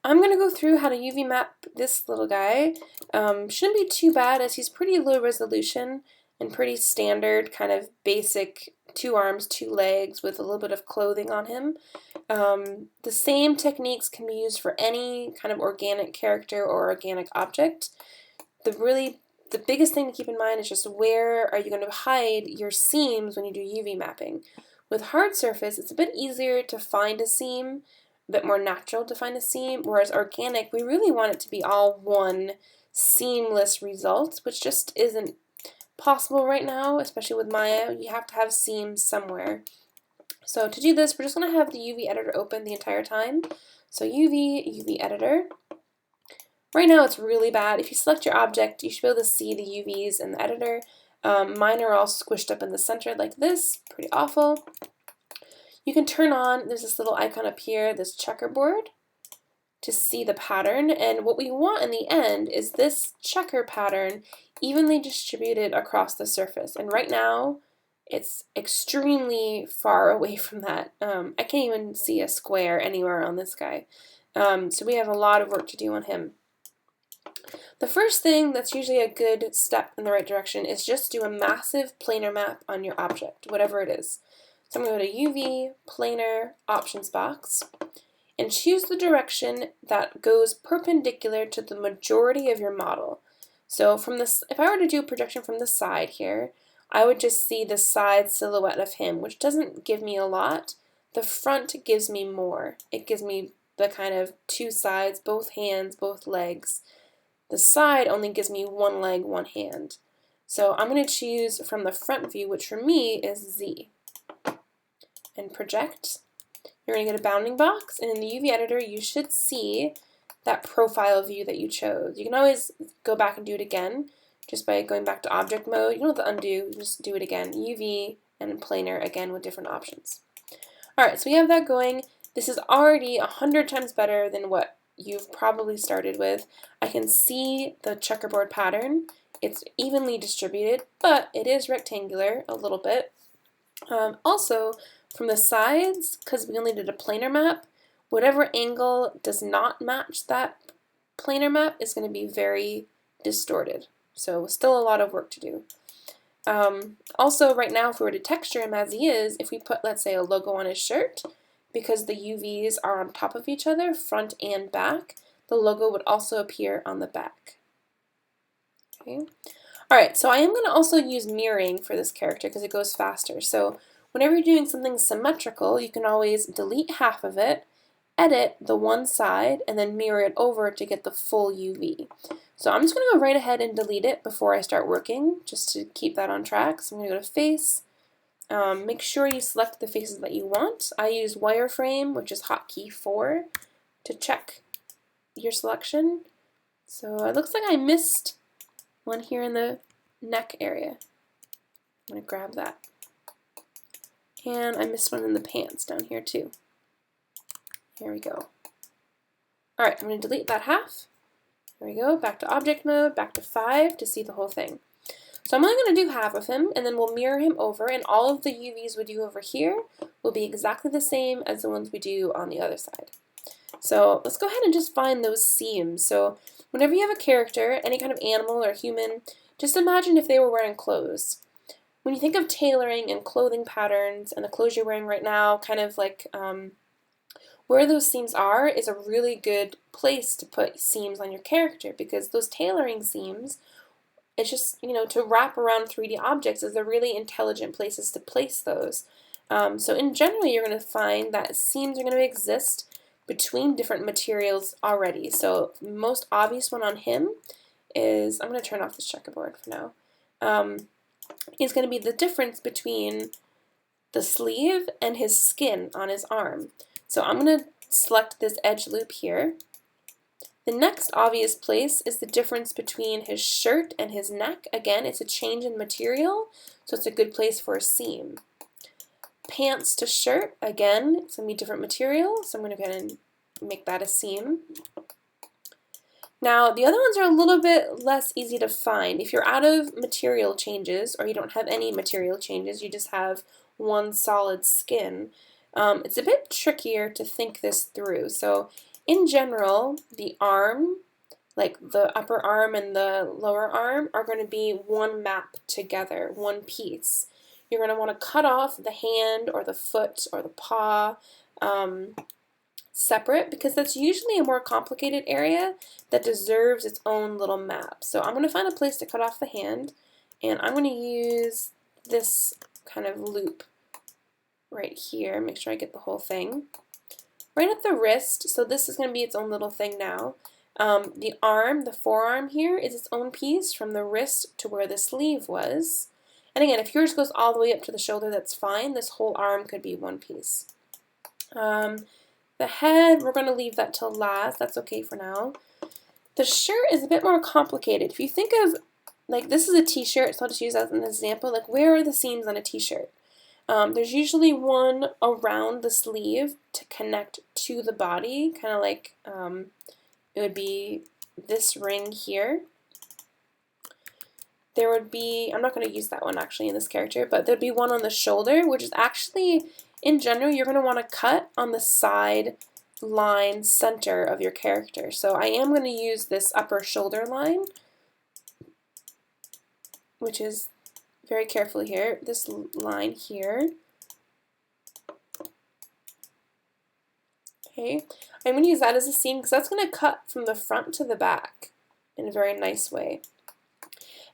I'm going to go through how to UV map this little guy. Shouldn't be too bad as he's pretty low resolution and pretty standard, kind of basic 2 arms, 2 legs with a little bit of clothing on him. The same techniques can be used for any kind of organic character or organic object. The biggest thing to keep in mind is just where are you going to hide your seams when you do UV mapping. With hard surface, it's a bit easier to find a seam, a bit more natural to find a seam, whereas organic, we really want it to be all one seamless result, which just isn't possible right now, especially with Maya. You have to have seams somewhere. So to do this, we're just going to have the UV editor open the entire time. So UV editor. Right now it's really bad. If you select your object, you should be able to see the UVs in the editor. Mine are all squished up in the center like this. Pretty awful. You can turn on, there's this little icon up here, this checkerboard, to see the pattern. And what we want in the end is this checker pattern evenly distributed across the surface. And right now, it's extremely far away from that. I can't even see a square anywhere on this guy. So we have a lot of work to do on him. The first thing that's usually a good step in the right direction is just do a massive planar map on your object, whatever it is. So I'm going to go to UV, planar, options box, and choose the direction that goes perpendicular to the majority of your model. So from this, if I were to do a projection from the side here, I would just see the side silhouette of him, which doesn't give me a lot. The front gives me more. It gives me the kind of 2 sides, both hands, both legs. The side only gives me 1 leg, 1 hand. So I'm going to choose from the front view, which for me is Z. And project. You're going to get a bounding box, and in the UV editor you should see that profile view that you chose. You can always go back and do it again just by going back to object mode. You don't have to undo, just do it again. UV and planar again with different options. Alright, so we have that going. This is already 100 times better than what you've probably started with. I can see the checkerboard pattern. It's evenly distributed, but it is rectangular a little bit. Also, from the sides, because we only did a planar map, whatever angle does not match that planar map is going to be very distorted. So still a lot of work to do. Also, right now, if we were to texture him as he is, if we put, let's say, a logo on his shirt, because the UVs are on top of each other, front and back, the logo would also appear on the back. Okay. Alright, so I am going to also use mirroring for this character because it goes faster. So whenever you're doing something symmetrical, you can always delete half of it, edit the one side, and then mirror it over to get the full UV. So I'm just going to go right ahead and delete it before I start working, just to keep that on track. So I'm going to go to Face. Make sure you select the faces that you want. I use wireframe, which is hotkey 4, to check your selection. So it looks like I missed one here in the neck area. I'm going to grab that. And I missed one in the pants down here too. Here we go. Alright, I'm going to delete that half. There we go, back to object mode, back to 5 to see the whole thing. So I'm only going to do half of him, and then we'll mirror him over, and all of the UVs we do over here will be exactly the same as the ones we do on the other side. So let's go ahead and just find those seams. So whenever you have a character, any kind of animal or human, just imagine if they were wearing clothes. When you think of tailoring and clothing patterns and the clothes you're wearing right now, kind of like where those seams are is a really good place to put seams on your character, because those tailoring seams, it's just, you know, to wrap around 3D objects is a really intelligent places to place those. So in general, you're going to find that seams are going to exist between different materials already. So the most obvious one on him is, I'm going to turn off this checkerboard for now, is going to be the difference between the sleeve and his skin on his arm. So I'm going to select this edge loop here. The next obvious place is the difference between his shirt and his neck. Again, it's a change in material, so it's a good place for a seam. Pants to shirt, again, it's going to be different material, so I'm going to go ahead and make that a seam. Now, the other ones are a little bit less easy to find. If you're out of material changes, or you don't have any material changes, you just have one solid skin, it's a bit trickier to think this through. So in general, the arm, like the upper arm and the lower arm, are going to be one map together, one piece. You're going to want to cut off the hand or the foot or the paw separate, because that's usually a more complicated area that deserves its own little map. So I'm going to find a place to cut off the hand, and I'm going to use this kind of loop right here. Make sure I get the whole thing. Right at the wrist, so this is going to be its own little thing now. The arm, the forearm here, is its own piece from the wrist to where the sleeve was. And again, if yours goes all the way up to the shoulder, that's fine. This whole arm could be one piece. The head, we're going to leave that till last. That's okay for now. The shirt is a bit more complicated. If you think of, like, this is a t-shirt, so I'll just use that as an example. Like, where are the seams on a t-shirt? There's usually one around the sleeve to connect to the body, kind of like it would be this ring here. There would be, I'm not going to use that one actually in this character, but there'd be one on the shoulder, which is actually, in general, you're going to want to cut on the side line center of your character. So I am going to use this upper shoulder line, which is very carefully here, this line here. Okay, I'm going to use that as a seam because that's going to cut from the front to the back in a very nice way.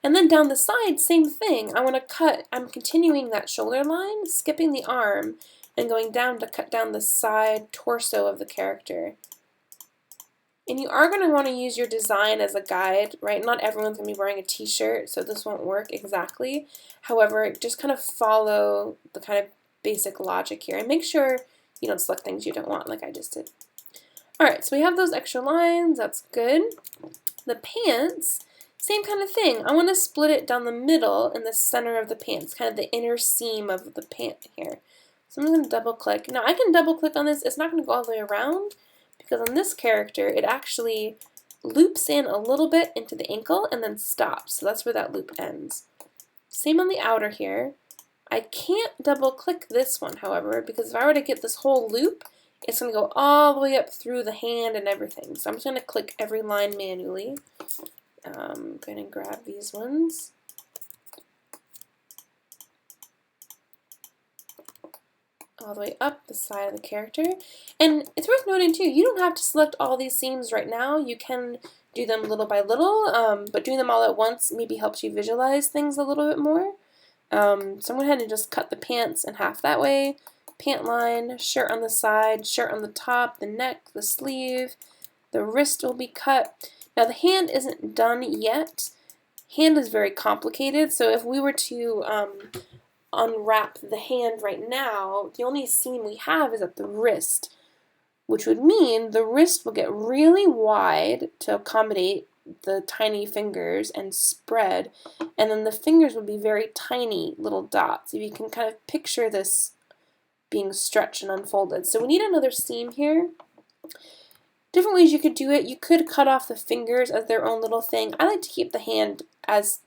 And then down the side, same thing. I want to cut, I'm continuing that shoulder line, skipping the arm, and going down to cut down the side torso of the character. And you are going to want to use your design as a guide, right? Not everyone's going to be wearing a t-shirt, so this won't work exactly. However, just kind of follow the kind of basic logic here and make sure you don't select things you don't want like I just did. Alright, so we have those extra lines, that's good. The pants, same kind of thing. I want to split it down the middle in the center of the pants, kind of the inner seam of the pant here. So I'm going to double click. Now I can double click on this, it's not going to go all the way around, because on this character it actually loops in a little bit into the ankle and then stops. So that's where that loop ends. Same on the outer here. I can't double click this one, however, because if I were to get this whole loop, it's going to go all the way up through the hand and everything. So I'm just going to click every line manually. I'm going to grab these ones. All the way up the side of the character. And it's worth noting too, you don't have to select all these seams right now. You can do them little by little, but doing them all at once maybe helps you visualize things a little bit more. So I'm going to go ahead and just cut the pants in half that way. Pant line, shirt on the side, shirt on the top, the neck, the sleeve, the wrist will be cut. Now the hand isn't done yet. Hand is very complicated, so if we were to unwrap the hand right now, the only seam we have is at the wrist, which would mean the wrist will get really wide to accommodate the tiny fingers and spread, and then the fingers would be very tiny little dots. If you can kind of picture this being stretched and unfolded. So we need another seam here. Different ways you could do it. You could cut off the fingers as their own little thing. I like to keep the hand as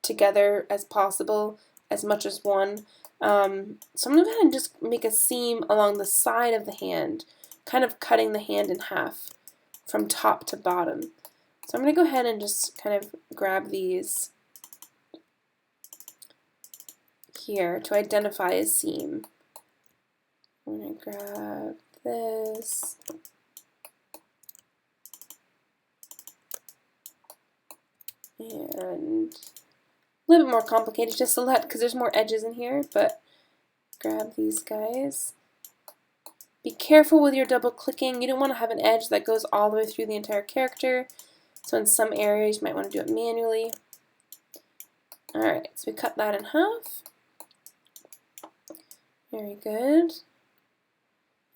together as possible, as much as one. So I'm going to go ahead and just make a seam along the side of the hand, kind of cutting the hand in half from top to bottom. So I'm going to go ahead and just kind of grab these here to identify a seam. I'm going to grab this. And a little bit more complicated to select because there's more edges in here, but grab these guys. Be careful with your double clicking. You don't want to have an edge that goes all the way through the entire character. So in some areas you might want to do it manually. Alright, so we cut that in half. Very good.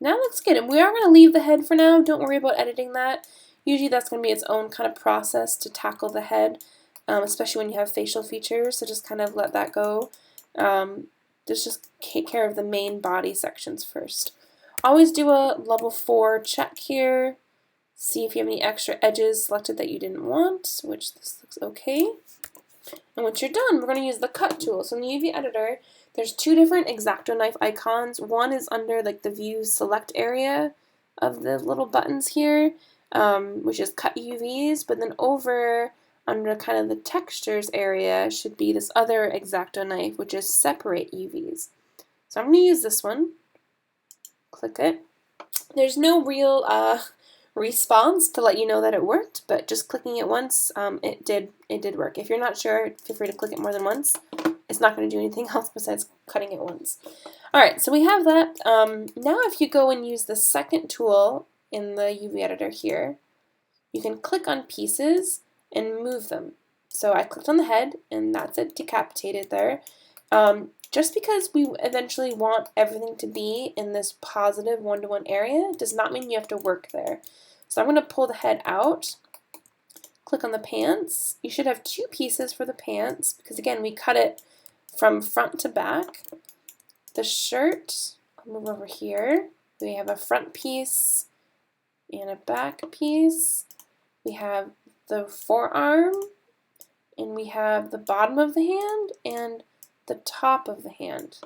Now looks good. And we are going to leave the head for now. Don't worry about editing that. Usually that's going to be its own kind of process to tackle the head, especially when you have facial features, so just kind of let that go. Just take care of the main body sections first. Always do a level 4 check here. See if you have any extra edges selected that you didn't want, which this looks okay. And once you're done, we're going to use the cut tool. So in the UV editor, there's two different X-Acto knife icons. One is under like the view select area, of the little buttons here, which is cut UVs, but then over under kind of the textures area should be this other X-Acto knife, which is separate UVs. So I'm going to use this one. Click it. There's no real response to let you know that it worked, but just clicking it once, it did work. If you're not sure, feel free to click it more than once. It's not going to do anything else besides cutting it once. Alright, so we have that. Now if you go and use the second tool in the UV editor here, you can click on pieces and move them. So I clicked on the head, and that's it, decapitated there. Just because we eventually want everything to be in this positive one-to-one area does not mean you have to work there. So I'm going to pull the head out, click on the pants. You should have two pieces for the pants because again we cut it from front to back. The shirt, I'll move over here. We have a front piece and a back piece. We have the forearm, and we have the bottom of the hand and the top of the hand.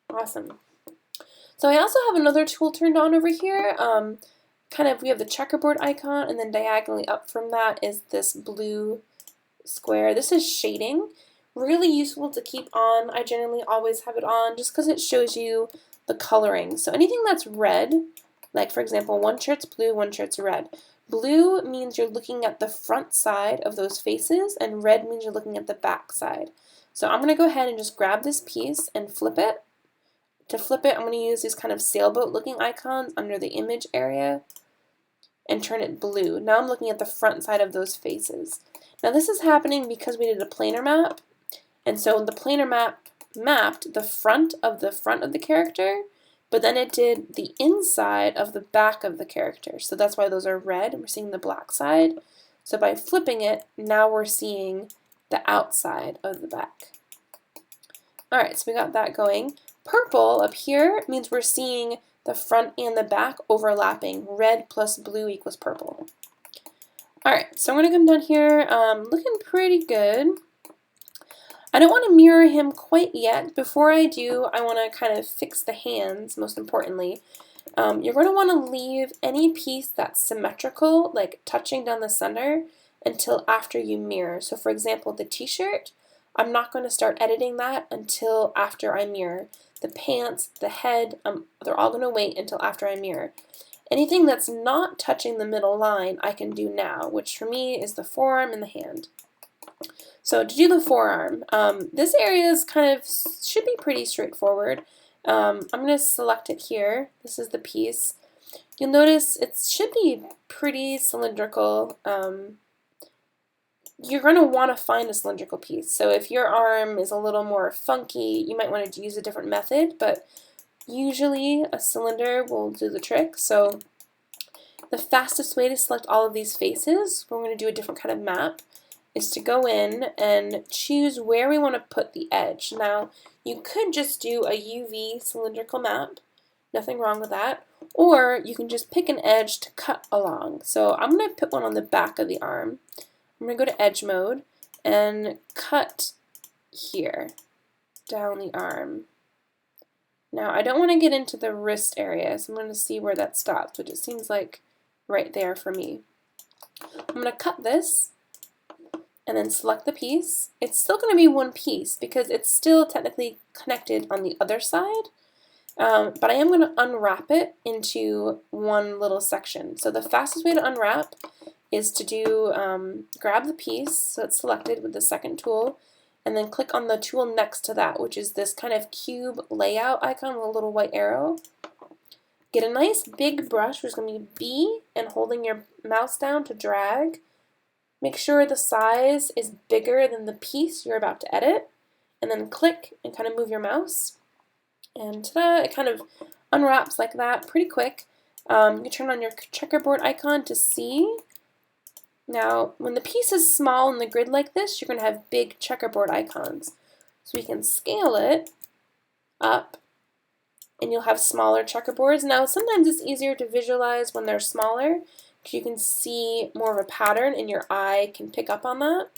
Awesome. So I also have another tool turned on over here. We have the checkerboard icon, and then diagonally up from that is this blue square. This is shading. Really useful to keep on. I generally always have it on just because it shows you the coloring. So anything that's red, like for example, one shirt's blue, one shirt's red. Blue means you're looking at the front side of those faces, and red means you're looking at the back side. So I'm going to go ahead and just grab this piece and flip it. To flip it, I'm going to use these kind of sailboat looking icons under the image area and turn it blue. Now I'm looking at the front side of those faces. Now this is happening because we did a planar map, and so the planar map mapped the front of the character, but then it did the inside of the back of the character. So that's why those are red, and we're seeing the black side. So by flipping it, now we're seeing the outside of the back. Alright, so we got that going. Purple up here means we're seeing the front and the back overlapping. Red plus blue equals purple. Alright, so I'm going to come down here, looking pretty good. I don't want to mirror him quite yet. Before I do, I want to kind of fix the hands, most importantly. You're going to want to leave any piece that's symmetrical, like touching down the center, until after you mirror. So for example, the t-shirt, I'm not going to start editing that until after I mirror. The pants, the head, they're all going to wait until after I mirror. Anything that's not touching the middle line, I can do now, which for me is the forearm and the hand. So to do the forearm, this area is should be pretty straightforward. I'm going to select it here. This is the piece. You'll notice it should be pretty cylindrical. You're going to want to find a cylindrical piece. So if your arm is a little more funky, you might want to use a different method, but usually a cylinder will do the trick. So the fastest way to select all of these faces, we're going to do a different kind of map, is to go in and choose where we want to put the edge. Now, you could just do a UV cylindrical map, nothing wrong with that, or you can just pick an edge to cut along. So I'm going to put one on the back of the arm. I'm going to go to edge mode and cut here, down the arm. Now, I don't want to get into the wrist area, so I'm going to see where that stops, which it seems like right there for me. I'm going to cut this and then select the piece. It's still going to be one piece because it's still technically connected on the other side, but I am going to unwrap it into one little section. So the fastest way to unwrap is to do, grab the piece, so it's selected with the second tool, and then click on the tool next to that, which is this kind of cube layout icon with a little white arrow. Get a nice big brush, which is going to be B, and holding your mouse down to drag. Make sure the size is bigger than the piece you're about to edit, and then click and kind of move your mouse. And ta-da, it kind of unwraps like that pretty quick. You turn on your checkerboard icon to see. Now, when the piece is small in the grid like this, you're going to have big checkerboard icons. So we can scale it up, and you'll have smaller checkerboards. Now, sometimes it's easier to visualize when they're smaller, because you can see more of a pattern, and your eye can pick up on that.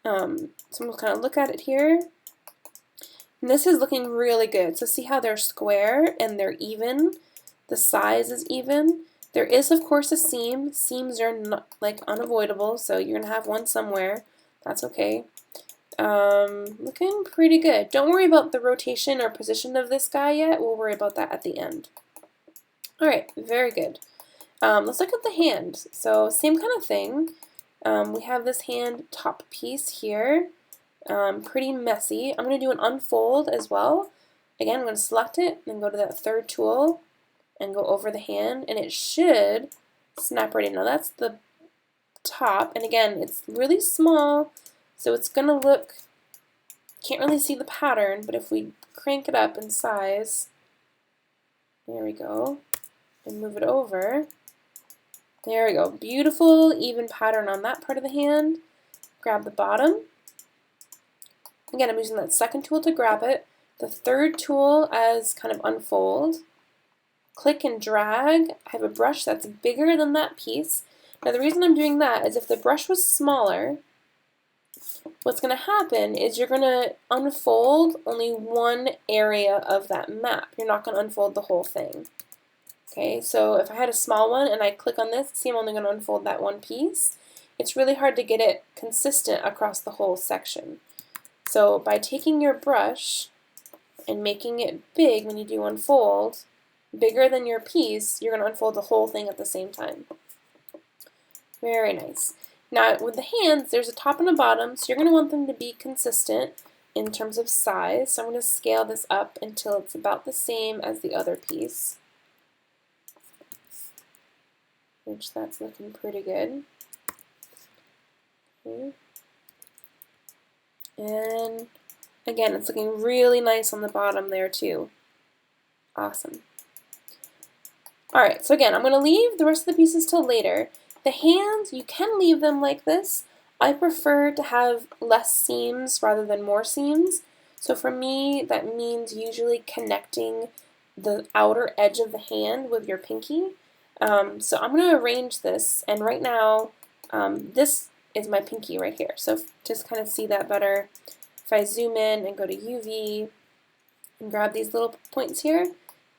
So I'm going to kind of look at it here. And this is looking really good. So see how they're square and they're even? The size is even. There is, of course, a seam. Seams are not, like, unavoidable, so you're going to have one somewhere. That's okay. Looking pretty good. Don't worry about the rotation or position of this guy yet. We'll worry about that at the end. Alright, very good. Let's look at the hand. So same kind of thing. We have this hand top piece here. Pretty messy. I'm going to do an unfold as well. Again, I'm going to select it, then go to that third tool and go over the hand, and it should snap right in. Now that's the top, and again, it's really small, so it's going to look, can't really see the pattern, but if we crank it up in size, there we go, and move it over, there we go. Beautiful, even pattern on that part of the hand. Grab the bottom. Again, I'm using that second tool to grab it. The third tool as kind of unfold. Click and drag. I have a brush that's bigger than that piece. Now the reason I'm doing that is if the brush was smaller, what's going to happen is you're going to unfold only one area of that map. You're not going to unfold the whole thing. Okay, so if I had a small one and I click on this, see I'm only going to unfold that one piece. It's really hard to get it consistent across the whole section. So by taking your brush and making it big when you do unfold, bigger than your piece, you're going to unfold the whole thing at the same time. Very nice. Now with the hands, there's a top and a bottom, so you're going to want them to be consistent in terms of size. So I'm going to scale this up until it's about the same as the other piece, which that's looking pretty good. Okay. And again, it's looking really nice on the bottom there too. Awesome. Alright, so again, I'm going to leave the rest of the pieces till later. The hands, you can leave them like this. I prefer to have less seams rather than more seams. So for me, that means usually connecting the outer edge of the hand with your pinky. So I'm going to arrange this, and right now, this is my pinky right here. So just kind of see that better. If I zoom in and go to UV and grab these little points here,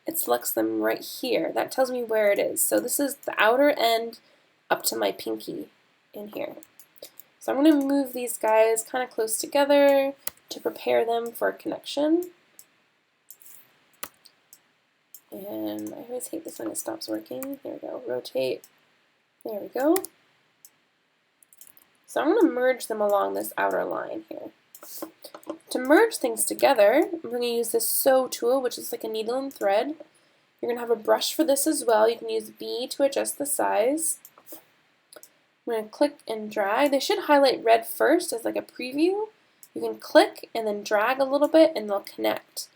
it selects them right here. That tells me where it is. So this is the outer end up to my pinky in here. So I'm going to move these guys kind of close together to prepare them for connection. And I always hate this when it stops working. There we go. Rotate. There we go. So I'm going to merge them along this outer line here. To merge things together, I'm going to use this sew tool, which is like a needle and thread. You're going to have a brush for this as well. You can use B to adjust the size. I'm going to click and drag. They should highlight red first as like a preview. You can click and then drag a little bit and they'll connect.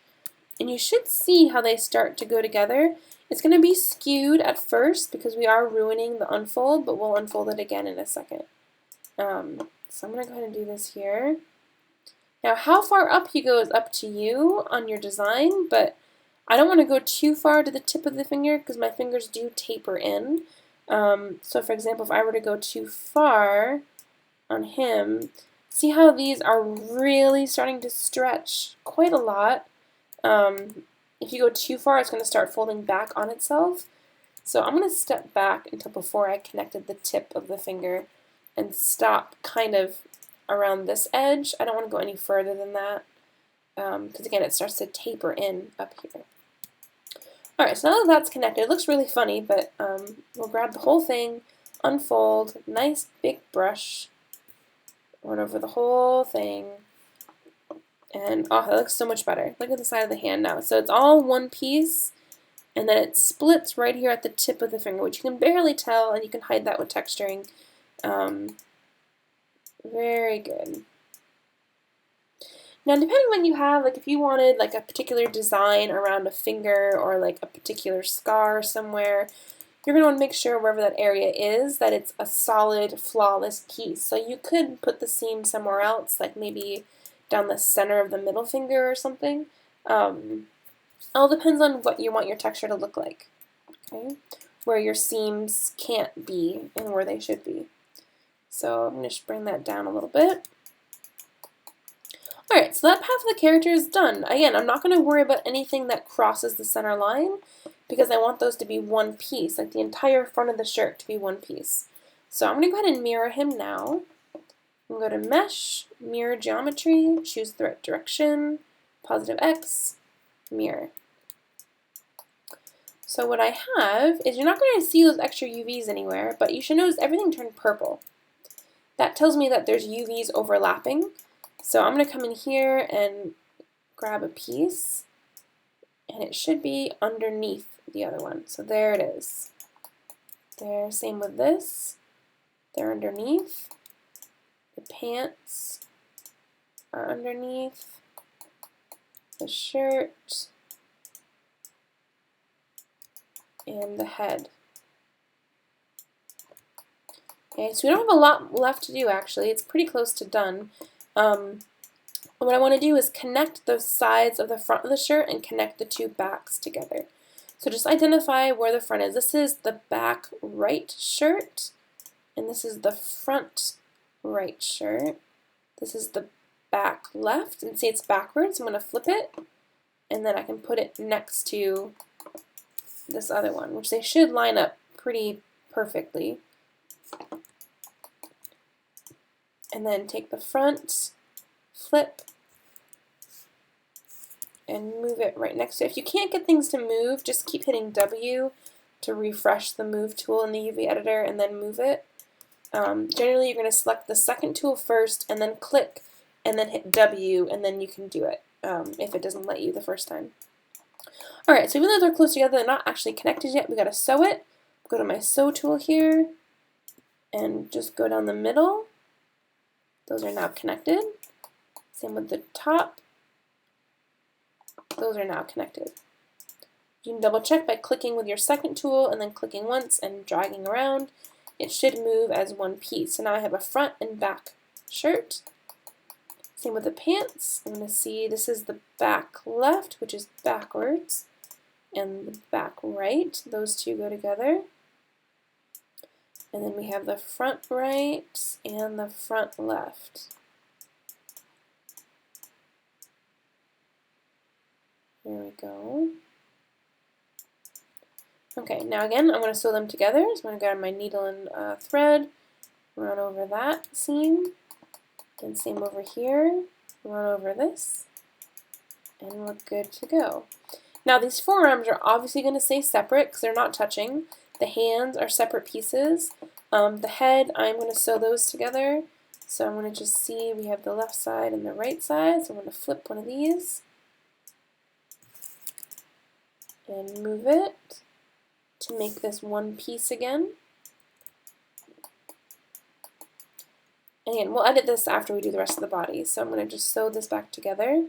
And you should see how they start to go together. It's going to be skewed at first because we are ruining the unfold, but we'll unfold it again in a second. So I'm going to go ahead and do this here. Now how far up you go is up to you on your design, but I don't want to go too far to the tip of the finger because my fingers do taper in. So for example, if I were to go too far on him, see how these are really starting to stretch quite a lot. If you go too far, it's going to start folding back on itself. So I'm going to step back until before I connected the tip of the finger and stop kind of around this edge. I don't want to go any further than that because again it starts to taper in up here. Alright, so now that that's connected, it looks really funny, but we'll grab the whole thing, unfold, nice big brush, run over the whole thing, and oh, that looks so much better. Look at the side of the hand now. So it's all one piece, and then it splits right here at the tip of the finger, which you can barely tell, and you can hide that with texturing. Very good. Now, depending on what you have, like if you wanted like a particular design around a finger or like a particular scar somewhere, you're going to want to make sure wherever that area is that it's a solid, flawless piece. So you could put the seam somewhere else, like maybe down the center of the middle finger or something. It all depends on what you want your texture to look like, okay? Where your seams can't be and where they should be. So I'm going to just bring that down a little bit. Alright, so that half of the character is done. Again, I'm not going to worry about anything that crosses the center line because I want those to be one piece, like the entire front of the shirt to be one piece. So I'm going to go ahead and mirror him now. I'm going to go to Mesh, Mirror Geometry, choose the right direction, positive X, mirror. So what I have is, you're not going to see those extra UVs anywhere, but you should notice everything turned purple. That tells me that there's UVs overlapping. So I'm going to come in here and grab a piece, and it should be underneath the other one. So there it is. There, same with this. They're underneath. The pants are underneath. The shirt and the head. Okay, so we don't have a lot left to do actually. It's pretty close to done. What I want to do is connect the sides of the front of the shirt and connect the two backs together. So just identify where the front is. This is the back right shirt, and this is the front right shirt. This is the back left, and see it's backwards. I'm going to flip it, and then I can put it next to this other one, which they should line up pretty perfectly. And then take the front, flip, and move it right next to it. If you can't get things to move, just keep hitting W to refresh the move tool in the UV editor and then move it. Generally you're going to select the second tool first and then click and then hit W, and then you can do it if it doesn't let you the first time. Alright, so even though they're close together, they're not actually connected yet. We got to sew it. Go to my sew tool here and just go down the middle. Those are now connected. Same with the top. Those are now connected. You can double check by clicking with your second tool and then clicking once and dragging around. It should move as one piece. So now I have a front and back shirt. Same with the pants. I'm going to see this is the back left, which is backwards, and the back right. Those two go together. And then we have the front right and the front left. There we go. Okay, now again, I'm going to sew them together. So I'm going to grab my needle and thread, run over that seam, and same over here, run over this, and we're good to go. Now these forearms are obviously going to stay separate because they're not touching. The hands are separate pieces. The head, I'm going to sew those together. So I'm going to just see we have the left side and the right side. So I'm going to flip one of these and move it to make this one piece again. And again, we'll edit this after we do the rest of the body. So I'm going to just sew this back together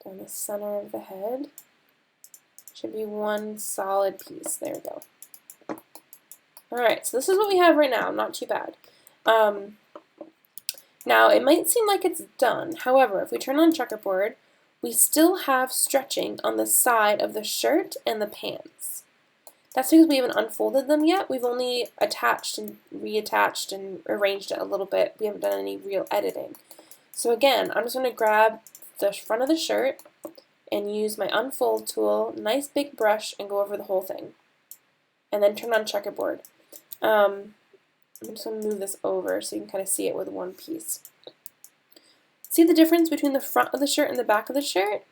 down the center of the head. Should be one solid piece. There we go. Alright, so this is what we have right now. Not too bad. Now, it might seem like it's done. However, if we turn on checkerboard, we still have stretching on the side of the shirt and the pants. That's because we haven't unfolded them yet. We've only attached and reattached and arranged it a little bit. We haven't done any real editing. So again, I'm just going to grab the front of the shirt and use my unfold tool, nice big brush, and go over the whole thing. And then turn on checkerboard. I'm just going to move this over so you can kind of see it with one piece. See the difference between the front of the shirt and the back of the shirt?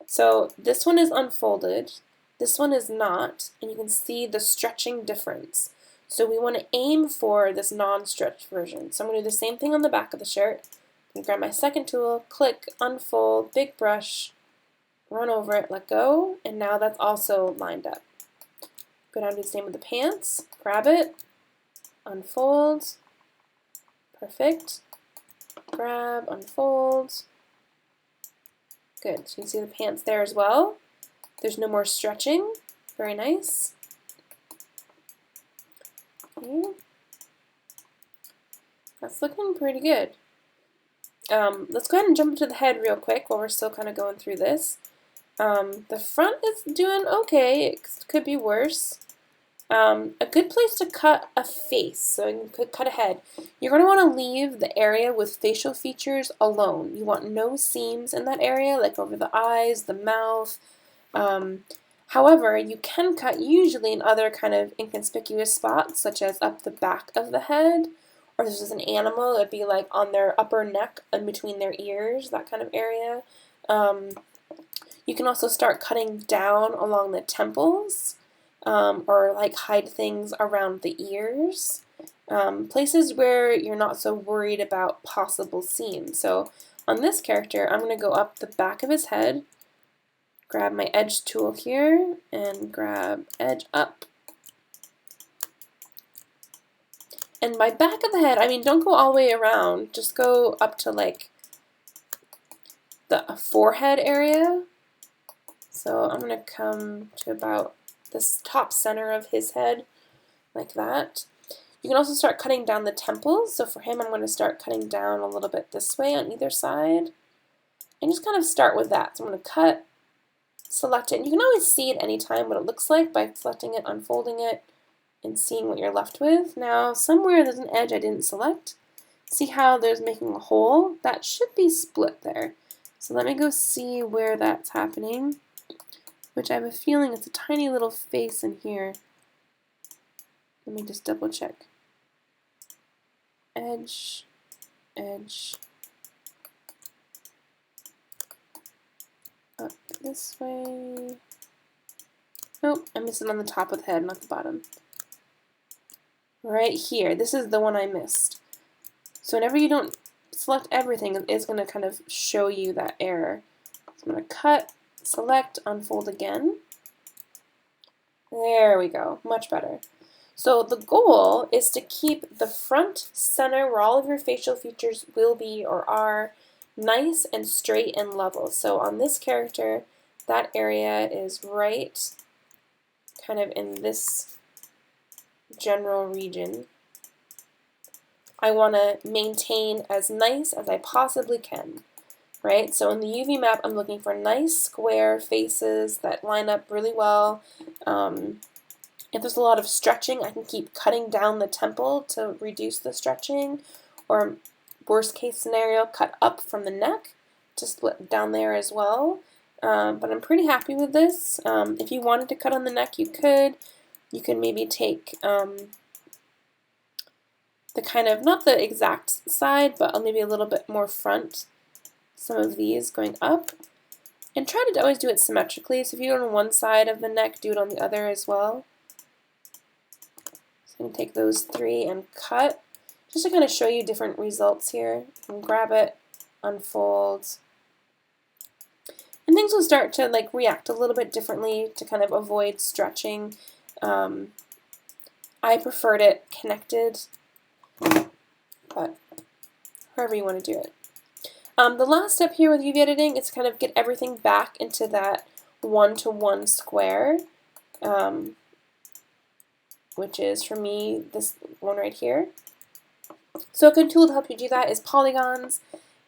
So this one is unfolded, this one is not, and you can see the stretching difference. So we want to aim for this non-stretched version. So I'm going to do the same thing on the back of the shirt. I'm going to grab my second tool, click, unfold, big brush, run over it, let go, and now that's also lined up. Go down to the same with the pants, grab it, unfold, perfect, grab, unfold, good. So you can see the pants there as well. There's no more stretching, very nice. Okay. That's looking pretty good. Let's go ahead and jump to the head real quick while we're still kind of going through this. The front is doing okay, it could be worse. A good place to cut a face, so you could cut a head. You're going to want to leave the area with facial features alone. You want no seams in that area, like over the eyes, the mouth. However, you can cut usually in other kind of inconspicuous spots, such as up the back of the head, or if this is an animal, it'd be like on their upper neck and between their ears, that kind of area. You can also start cutting down along the temples, or like hide things around the ears. Places where you're not so worried about possible seams. So on this character, I'm going to go up the back of his head, grab my edge tool here, and grab edge up. And by back of the head, I mean don't go all the way around, just go up to like the forehead area. So I'm going to come to about this top center of his head, like that. You can also start cutting down the temples. So for him, I'm going to start cutting down a little bit this way on either side. And just kind of start with that. So I'm going to cut, select it. And you can always see at any time what it looks like by selecting it, unfolding it, and seeing what you're left with. Now, somewhere there's an edge I didn't select. See how there's making a hole? That should be split there. So let me go see where that's happening, which I have a feeling it's a tiny little face in here. Let me just double check. Edge, edge, up this way. Nope, I missed it on the top of the head, not the bottom. Right here, this is the one I missed. So whenever you don't select everything, it is going to kind of show you that error. So I'm going to cut, select, unfold again. There we go, much better. So the goal is to keep the front center where all of your facial features will be or are nice and straight and level. So on this character, that area is right kind of in this general region. I want to maintain as nice as I possibly can, right? So in the UV map, I'm looking for nice square faces that line up really well. If there's a lot of stretching, I can keep cutting down the temple to reduce the stretching, or worst case scenario, cut up from the neck to split down there as well. But I'm pretty happy with this. If you wanted to cut on the neck, you could. You could maybe take the kind of, not the exact side, but maybe a little bit more front, some of these going up. And try to always do it symmetrically. So if you do it on one side of the neck, do it on the other as well. So I'm going to take those three and cut, just to kind of show you different results here. You can grab it, unfold, and things will start to like react a little bit differently to kind of avoid stretching. I preferred it connected, but however you want to do it. The last step here with UV editing is kind of get everything back into that one-to-one square, which is, for me, this one right here. So a good tool to help you do that is polygons,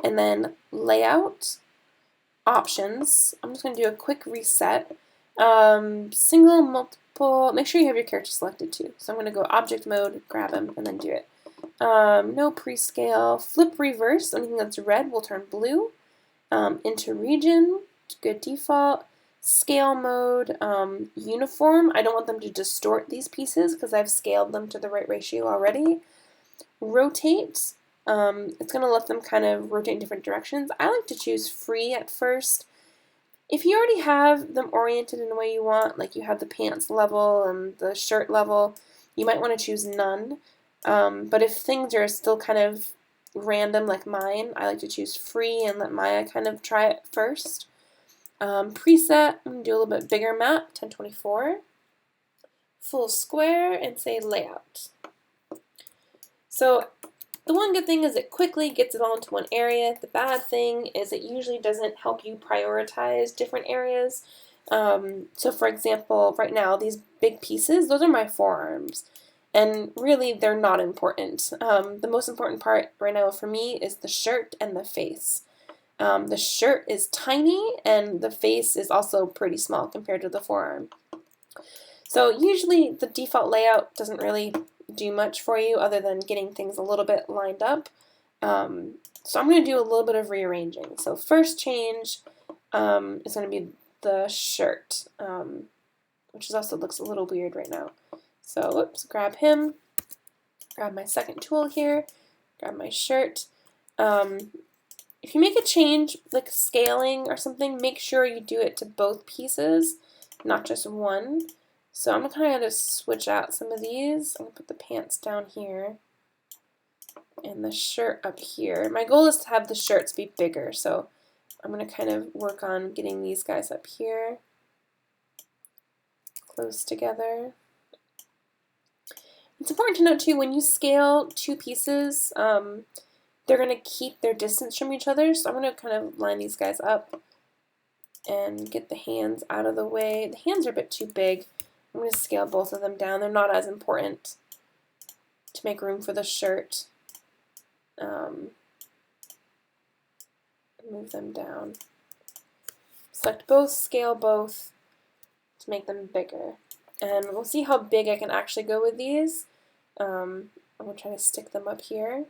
and then layout, options. I'm just going to do a quick reset. Single, multiple, make sure you have your character selected too. So I'm going to go object mode, grab them, and then do it. No prescale, flip reverse, anything that's red will turn blue. Into region, good default. Scale mode, uniform. I don't want them to distort these pieces because I've scaled them to the right ratio already. Rotate, it's going to let them kind of rotate in different directions. I like to choose free at first. If you already have them oriented in the way you want, like you have the pants level and the shirt level, you might want to choose none. But if things are still kind of random like mine, I like to choose free and let Maya kind of try it first. Preset, I'm going to do a little bit bigger map, 1024. Full square, and say layout. So the one good thing is it quickly gets it all into one area. The bad thing is it usually doesn't help you prioritize different areas. So for example, right now, these big pieces, those are my forearms. And really, they're not important. The most important part right now for me is the shirt and the face. The shirt is tiny, and the face is also pretty small compared to the forearm. So usually the default layout doesn't really do much for you other than getting things a little bit lined up. So I'm going to do a little bit of rearranging. So first change is going to be the shirt. which is also looks a little weird right now. So, whoops, grab him, grab my second tool here, grab my shirt. If you make a change, like scaling or something, make sure you do it to both pieces, not just one. So I'm kind of going to switch out some of these. I'm going to put the pants down here and the shirt up here. My goal is to have the shirts be bigger, so I'm going to kind of work on getting these guys up here close together. It's important to note too, when you scale two pieces, they're going to keep their distance from each other, so I'm going to kind of line these guys up and get the hands out of the way. The hands are a bit too big. I'm going to scale both of them down. They're not as important to make room for the shirt. Move them down. Select both, scale both to make them bigger. And we'll see how big I can actually go with these. I'm going to try to stick them up here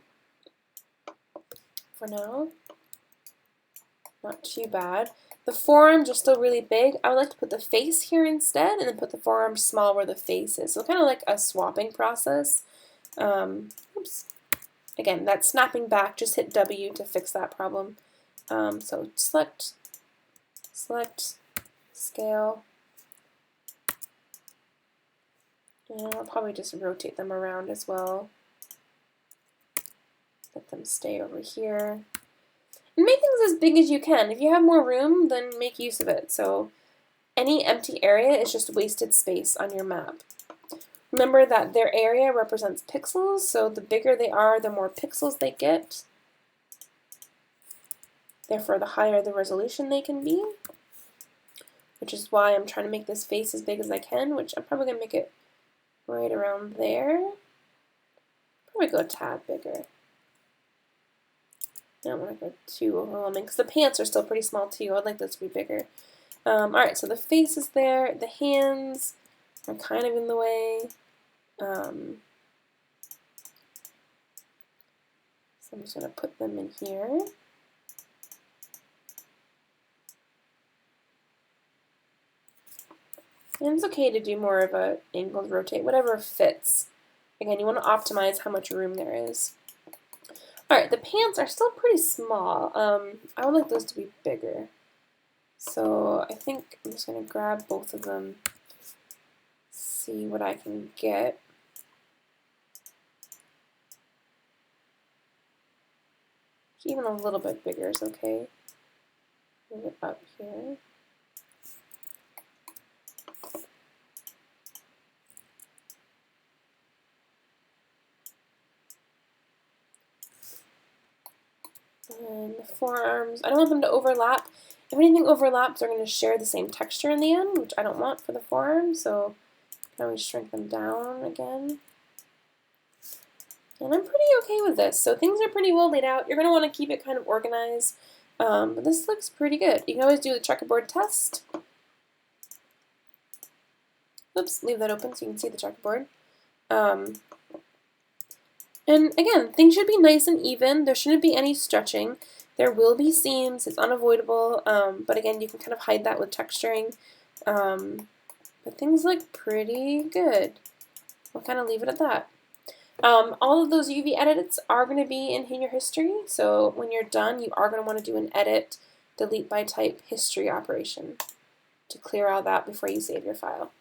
for now. Not too bad. The forearms are still really big. I would like to put the face here instead and then put the forearms small where the face is. So kind of like a swapping process. Oops. Again, that snapping back, just hit W to fix that problem. So select, scale, and I'll probably just rotate them around as well. Let them stay over here. And make things as big as you can. If you have more room, then make use of it. So any empty area is just wasted space on your map. Remember that their area represents pixels, so the bigger they are, the more pixels they get. Therefore, the higher the resolution they can be, which is why I'm trying to make this face as big as I can, which I'm probably going to make it right around there. Probably go a tad bigger. I don't want to go too overwhelming because the pants are still pretty small too. I'd like this to be bigger. Alright, so the face is there. The hands are kind of in the way. So I'm just going to put them in here. And it's okay to do more of an angled rotate, whatever fits. Again, you want to optimize how much room there is. Alright, the pants are still pretty small. I would like those to be bigger. So I think I'm just going to grab both of them, see what I can get. Even a little bit bigger is okay. Move it up here. And the forearms, I don't want them to overlap. If anything overlaps, they're going to share the same texture in the end, which I don't want for the forearms, so I can always shrink them down again. And I'm pretty okay with this, so things are pretty well laid out. You're going to want to keep it kind of organized, but this looks pretty good. You can always do the checkerboard test. Oops, leave that open so you can see the checkerboard. And again, things should be nice and even. There shouldn't be any stretching. There will be seams. It's unavoidable. But again, you can kind of hide that with texturing. But things look pretty good. We'll kind of leave it at that. All of those UV edits are going to be in your history. So when you're done, you are going to want to do an edit, delete by type history operation to clear all that before you save your file.